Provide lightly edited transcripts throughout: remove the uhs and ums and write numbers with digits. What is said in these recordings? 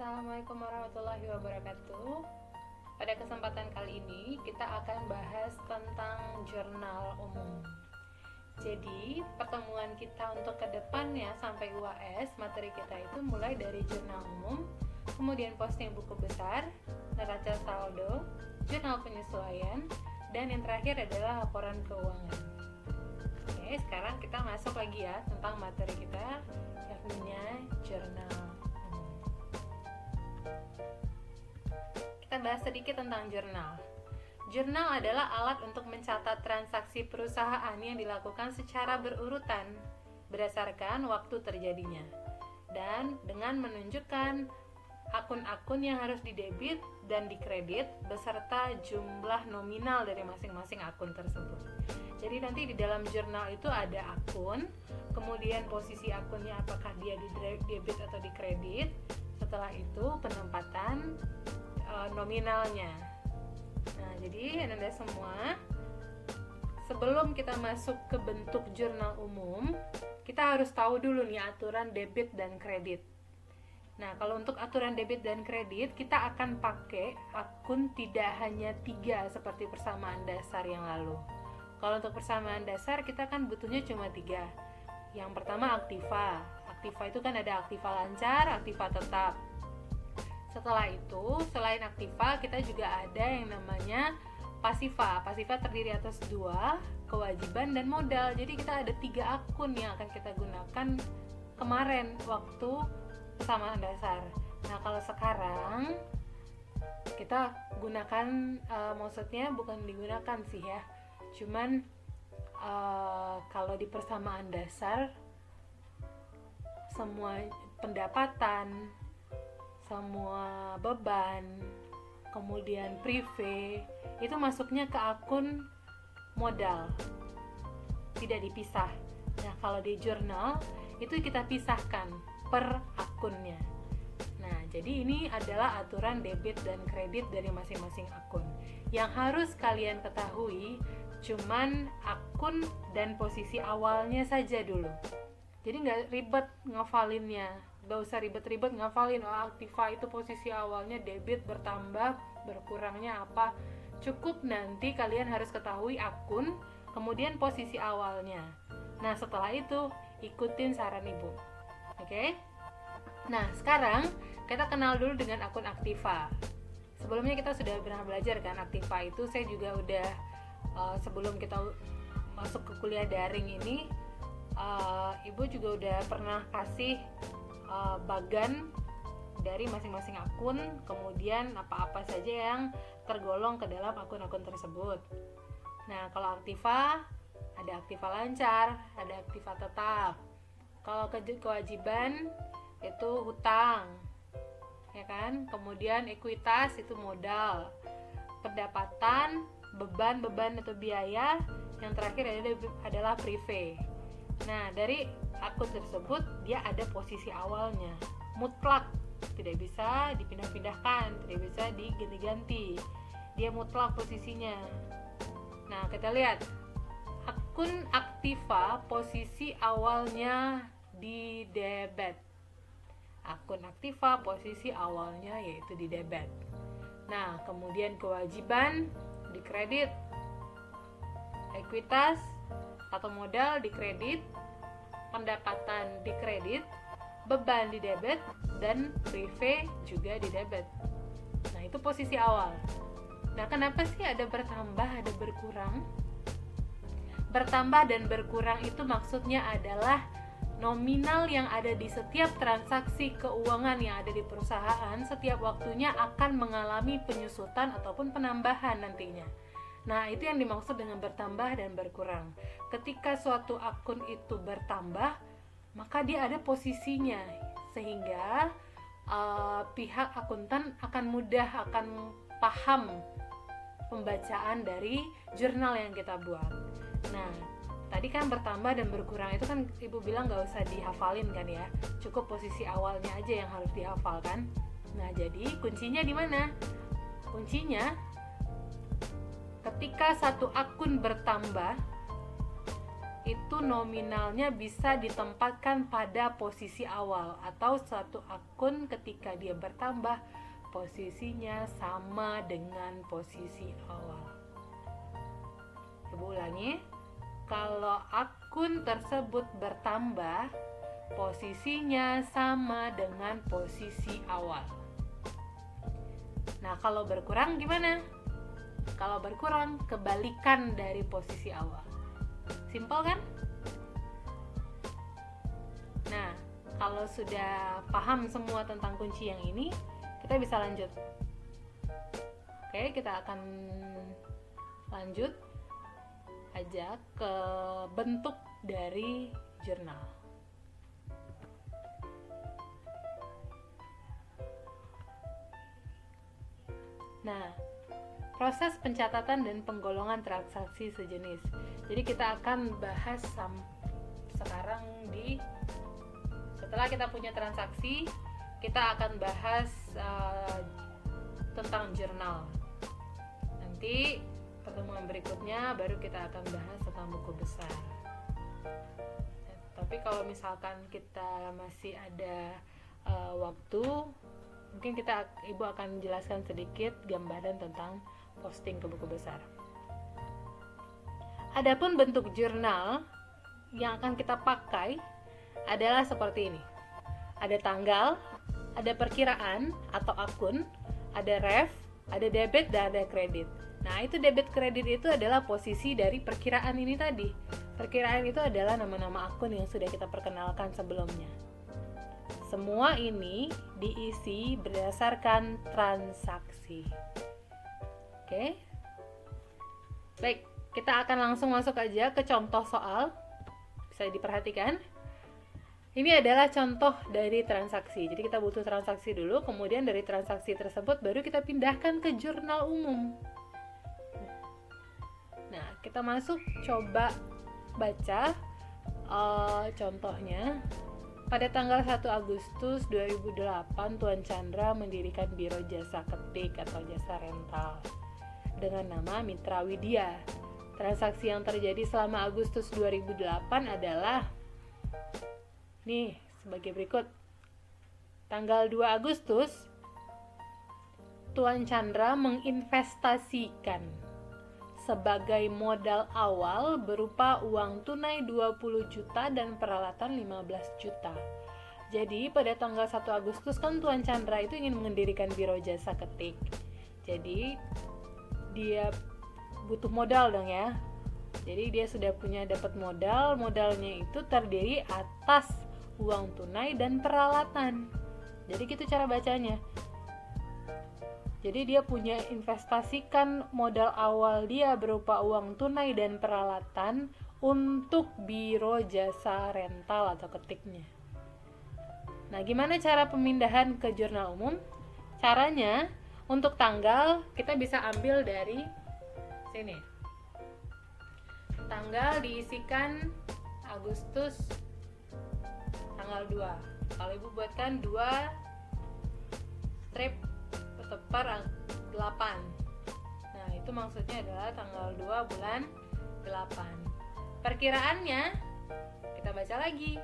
Assalamualaikum warahmatullahi wabarakatuh. Pada kesempatan kali ini kita akan bahas tentang jurnal umum. Jadi pertemuan kita untuk kedepannya sampai UAS, materi kita itu mulai dari jurnal umum, kemudian posting buku besar, neraca saldo, jurnal penyesuaian, dan yang terakhir adalah laporan keuangan. Oke, sekarang kita masuk lagi ya tentang materi kita, yakni jurnal. Kita bahas sedikit tentang jurnal. Jurnal adalah alat untuk mencatat transaksi perusahaan yang dilakukan secara berurutan berdasarkan waktu terjadinya dan dengan menunjukkan akun-akun yang harus didebit dan dikredit beserta jumlah nominal dari masing-masing akun tersebut. Jadi nanti di dalam jurnal itu ada akun, kemudian posisi akunnya apakah dia di debit atau dikredit. Setelah itu penempatan nominalnya. Nah, jadi Anda semua, sebelum kita masuk ke bentuk jurnal umum, kita harus tahu dulu nih aturan debit dan kredit. Nah, kalau untuk aturan debit dan kredit, kita akan pakai akun tidak hanya 3 seperti persamaan dasar yang lalu. Kalau untuk persamaan dasar, kita kan butuhnya cuma 3. Yang pertama aktiva. Aktiva itu kan ada aktiva lancar, aktiva tetap. Setelah itu, selain aktiva, kita juga ada yang namanya pasiva. Pasiva terdiri atas 2, kewajiban dan modal. Jadi kita ada 3 akun yang akan kita gunakan kemarin waktu persamaan dasar. Nah, kalau sekarang kita gunakan, maksudnya bukan digunakan sih ya, cuman kalau di persamaan dasar semua pendapatan, semua beban, kemudian prive itu masuknya ke akun modal, tidak dipisah. Nah, kalau di jurnal itu kita pisahkan per akunnya. Nah, jadi ini adalah aturan debit dan kredit dari masing-masing akun. Yang harus kalian ketahui cuman akun dan posisi awalnya saja dulu. Jadi nggak ribet ngafalinnya, nggak usah ribet-ribet ngafalin aktiva itu posisi awalnya debit bertambah berkurangnya apa. Cukup nanti kalian harus ketahui akun kemudian posisi awalnya. Nah, setelah itu ikutin saran ibu. Oke? Nah, sekarang kita kenal dulu dengan akun aktiva. Sebelumnya kita sudah pernah belajar kan aktiva itu. Saya juga udah sebelum kita masuk ke kuliah daring ini, ibu juga udah pernah kasih bagan dari masing-masing akun, kemudian apa-apa saja yang tergolong ke dalam akun-akun tersebut. Nah, kalau aktiva, ada aktiva lancar, ada aktiva tetap. Kalau kewajiban itu hutang, ya kan? Kemudian ekuitas itu modal, pendapatan, beban atau biaya, yang terakhir adalah prive. Nah, dari akun tersebut dia ada posisi awalnya, mutlak, tidak bisa dipindah-pindahkan, tidak bisa diganti-ganti, dia mutlak posisinya. Nah, kita lihat akun aktiva posisi awalnya di debit. Akun aktiva posisi awalnya yaitu di debit. Nah, kemudian kewajiban di kredit, ekuitas atau modal di kredit, pendapatan di kredit, beban di debit, dan prive juga di debit. Nah, itu posisi awal. Nah, kenapa sih ada bertambah, ada berkurang? Bertambah dan berkurang itu maksudnya adalah nominal yang ada di setiap transaksi keuangan yang ada di perusahaan setiap waktunya akan mengalami penyusutan ataupun penambahan nantinya. Nah, itu yang dimaksud dengan bertambah dan berkurang. Ketika suatu akun itu bertambah, maka dia ada posisinya, sehingga pihak akuntan akan mudah akan paham pembacaan dari jurnal yang kita buat. Nah, tadi kan bertambah dan berkurang itu kan ibu bilang nggak usah dihafalin kan ya, cukup posisi awalnya aja yang harus dihafalkan. Nah, jadi kuncinya di mana? Kuncinya ketika satu akun bertambah, itu nominalnya bisa ditempatkan pada posisi awal, atau suatu akun ketika dia bertambah posisinya sama dengan posisi awal. Coba ulangi. Kalau akun tersebut bertambah, posisinya sama dengan posisi awal. Nah, kalau berkurang gimana? Kalau berkurang, kebalikan dari posisi awal. Simpel kan? Nah, kalau sudah paham semua tentang kunci yang ini, kita bisa lanjut. Oke, kita akan lanjut aja ke bentuk dari jurnal. Nah, proses pencatatan dan penggolongan transaksi sejenis. Jadi kita akan bahas sekarang setelah kita punya transaksi, kita akan bahas tentang jurnal. Nanti pertemuan berikutnya baru kita akan bahas tentang buku besar. Tapi kalau misalkan kita masih ada waktu, mungkin Ibu akan menjelaskan sedikit gambaran tentang posting ke buku besar. Adapun bentuk jurnal yang akan kita pakai adalah seperti ini. Ada tanggal, ada perkiraan atau akun, ada ref, ada debit, dan ada kredit. Nah, itu debit kredit itu adalah posisi dari perkiraan ini tadi. Perkiraan itu adalah nama-nama akun yang sudah kita perkenalkan sebelumnya. Semua ini diisi berdasarkan transaksi. Oke. Baik, kita akan langsung masuk aja ke contoh soal. Bisa diperhatikan. Ini adalah contoh dari transaksi. Jadi kita butuh transaksi dulu, kemudian dari transaksi tersebut baru kita pindahkan ke jurnal umum. Nah, kita masuk, coba baca contohnya. Pada tanggal 1 Agustus 2008, Tuan Chandra mendirikan Biro Jasa Ketik atau Jasa Rental dengan nama Mitra Widya. Transaksi yang terjadi selama Agustus 2008 adalah nih, sebagai berikut. Tanggal 2 Agustus, Tuan Chandra menginvestasikan sebagai modal awal berupa uang tunai 20 juta dan peralatan 15 juta. Jadi pada tanggal 1 Agustus kan Tuan Chandra itu ingin mendirikan Biro Jasa Ketik. Jadi dia butuh modal dong ya. Jadi dia sudah dapat modal. Modalnya itu terdiri atas uang tunai dan peralatan. Jadi gitu cara bacanya. Jadi dia punya investasikan modal awal dia berupa uang tunai dan peralatan untuk biro jasa rental atau ketiknya. Nah, gimana cara pemindahan ke jurnal umum? Caranya, untuk tanggal kita bisa ambil dari sini. Tanggal diisikan Agustus tanggal 2. Kalau Ibu buatkan 2 strip bertepar 8. Nah, itu maksudnya adalah tanggal 2 bulan 8. Perkiraannya kita baca lagi.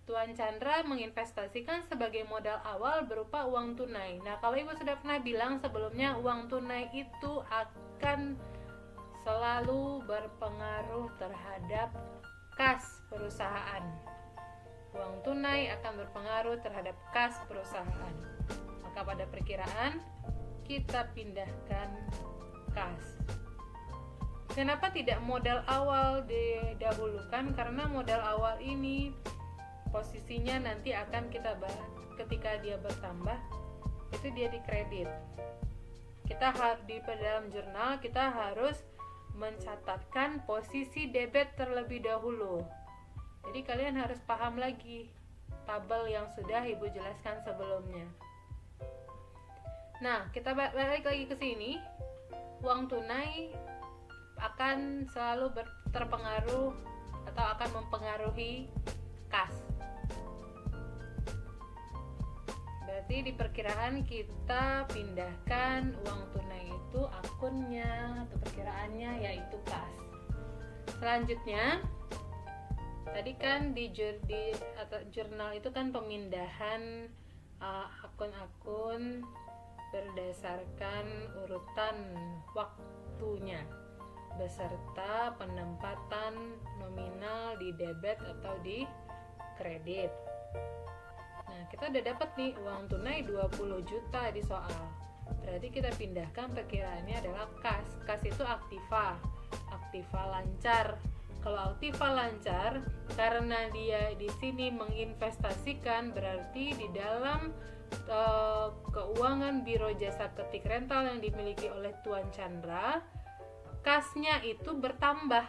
Tuan Chandra menginvestasikan sebagai modal awal berupa uang tunai. Nah, kalau Ibu sudah pernah bilang sebelumnya, uang tunai itu akan selalu berpengaruh terhadap kas perusahaan. Uang tunai akan berpengaruh terhadap kas perusahaan. Maka pada perkiraan kita pindahkan kas. Kenapa tidak modal awal didahulukan? Karena modal awal ini posisinya nanti akan kita bahas ketika dia bertambah, itu dia di kredit. Kita harus di dalam jurnal kita harus mencatatkan posisi debit terlebih dahulu. Jadi kalian harus paham lagi tabel yang sudah Ibu jelaskan sebelumnya. Nah, kita balik lagi ke sini. Uang tunai akan selalu terpengaruh atau akan mempengaruhi kas. Berarti di perkiraan kita pindahkan uang tunai itu akunnya atau perkiraannya yaitu kas. Selanjutnya Tadi kan di atau jurnal itu kan pemindahan akun-akun berdasarkan urutan waktunya beserta penempatan nominal di debit atau di kredit. Nah, kita udah dapat nih uang tunai 20 juta di soal. Berarti kita pindahkan, perkiraannya adalah kas. Kas itu aktiva lancar. Kalau aktiva lancar, karena dia di sini menginvestasikan, berarti di dalam keuangan Biro Jasa Ketik Rental yang dimiliki oleh Tuan Chandra, kasnya itu bertambah.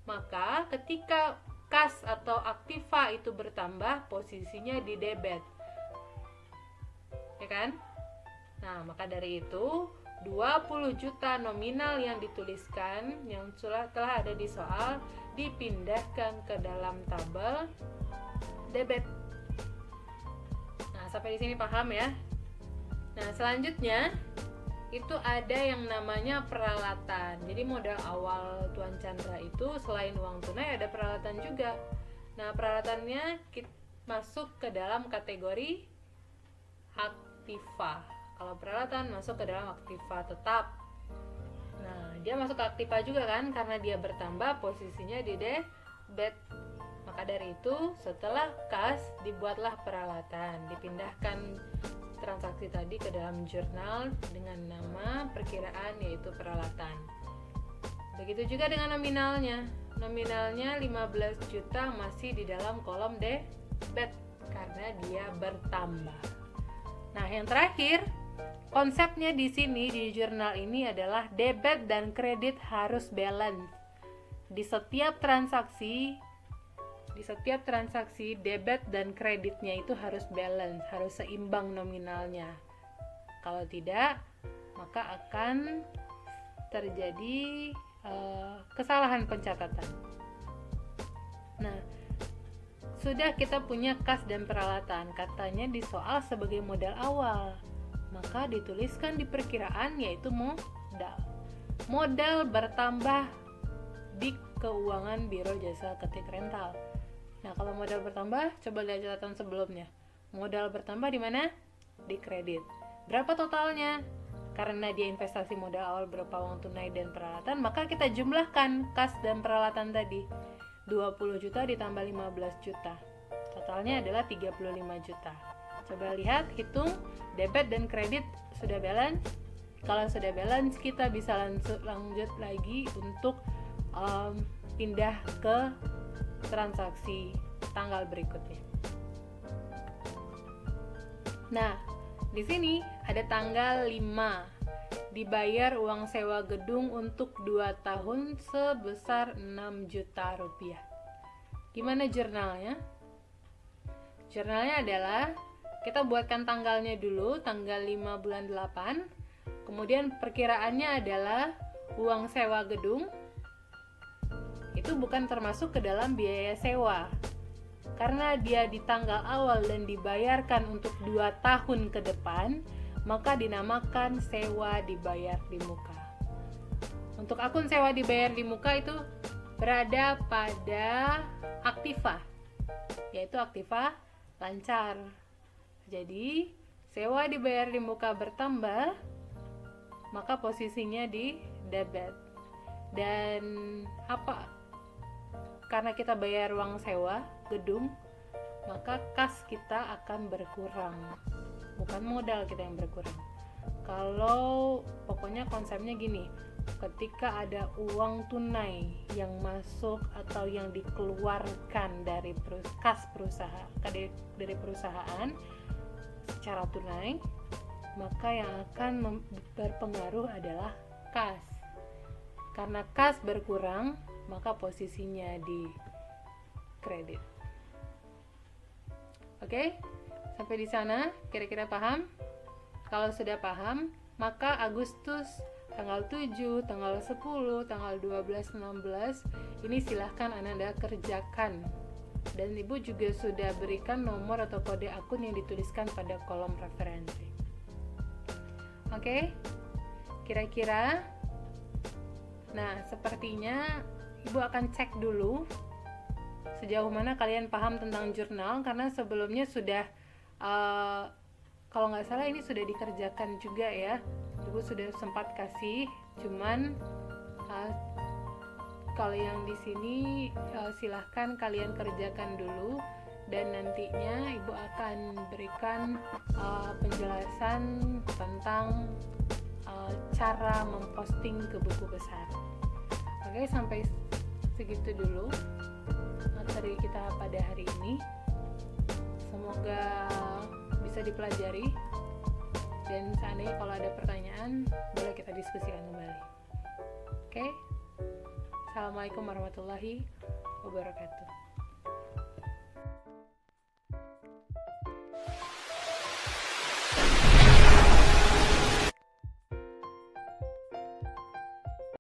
Maka ketika kas atau aktiva itu bertambah, posisinya di debit, ya kan? Nah, maka dari itu 20 juta nominal yang dituliskan yang telah ada di soal dipindahkan ke dalam tabel debit. Nah, sampai di sini paham ya? Nah, selanjutnya itu ada yang namanya peralatan. Jadi modal awal Tuan Chandra itu selain uang tunai ada peralatan juga. Nah, peralatannya masuk ke dalam kategori aktiva. Kalau peralatan masuk ke dalam aktiva tetap. Nah, dia masuk ke aktiva juga kan, karena dia bertambah, posisinya di debit. Maka dari itu setelah kas dibuatlah peralatan, dipindahkan transaksi tadi ke dalam jurnal dengan nama perkiraan, yaitu peralatan. Begitu juga dengan nominalnya. Nominalnya 15 juta masih di dalam kolom debit karena dia bertambah. Nah, yang terakhir, konsepnya di sini di jurnal ini adalah debit dan kredit harus balance. Di setiap transaksi debit dan kreditnya itu harus balance, harus seimbang nominalnya. Kalau tidak, maka akan terjadi kesalahan pencatatan. Nah, sudah kita punya kas dan peralatan, katanya di soal sebagai modal awal, maka dituliskan di perkiraan yaitu modal. Modal bertambah di keuangan Biro Jasa Ketik Rental. Nah, kalau modal bertambah, coba lihat catatan sebelumnya. Modal bertambah di mana? Di kredit. Berapa totalnya? Karena dia investasi modal awal berupa uang tunai dan peralatan, maka kita jumlahkan kas dan peralatan tadi. 20 juta ditambah 15 juta. Totalnya adalah 35 juta. Coba lihat, hitung debit dan kredit sudah balance. Kalau sudah balance, kita bisa lanjut lagi untuk pindah ke transaksi tanggal berikutnya. Nah, di sini ada tanggal 5. Dibayar uang sewa gedung untuk 2 tahun sebesar 6 juta rupiah. Gimana jurnalnya? Jurnalnya adalah kita buatkan tanggalnya dulu, tanggal 5 bulan 8. Kemudian perkiraannya adalah uang sewa gedung itu bukan termasuk ke dalam biaya sewa. Karena dia di tanggal awal dan dibayarkan untuk 2 tahun ke depan, maka dinamakan sewa dibayar di muka. Untuk akun sewa dibayar di muka itu berada pada aktiva, yaitu aktiva lancar. Jadi, sewa dibayar di muka bertambah, maka posisinya di debit. Dan karena kita bayar uang sewa gedung, maka kas kita akan berkurang, bukan modal kita yang berkurang. Kalau pokoknya konsepnya gini, ketika ada uang tunai yang masuk atau yang dikeluarkan dari kas perusahaan, dari perusahaan secara tunai, maka yang akan berpengaruh adalah kas. Karena kas berkurang, maka posisinya di kredit. Oke? Sampai di sana kira-kira paham? Kalau sudah paham, maka Agustus tanggal 7, tanggal 10, tanggal 12, 16 ini silahkan Anda kerjakan. Dan Ibu juga sudah berikan nomor atau kode akun yang dituliskan pada kolom referensi. Oke? Kira-kira, nah sepertinya Ibu akan cek dulu sejauh mana kalian paham tentang jurnal, karena sebelumnya sudah kalau nggak salah ini sudah dikerjakan juga ya. Ibu sudah sempat kasih, cuman kalau yang di sini silahkan kalian kerjakan dulu, dan nantinya ibu akan berikan penjelasan tentang cara memposting ke buku besar. Oke, sampai segitu dulu materi kita pada hari ini. Semoga bisa dipelajari, dan seandainya kalau ada pertanyaan boleh kita diskusikan kembali. Oke, assalamualaikum warahmatullahi wabarakatuh.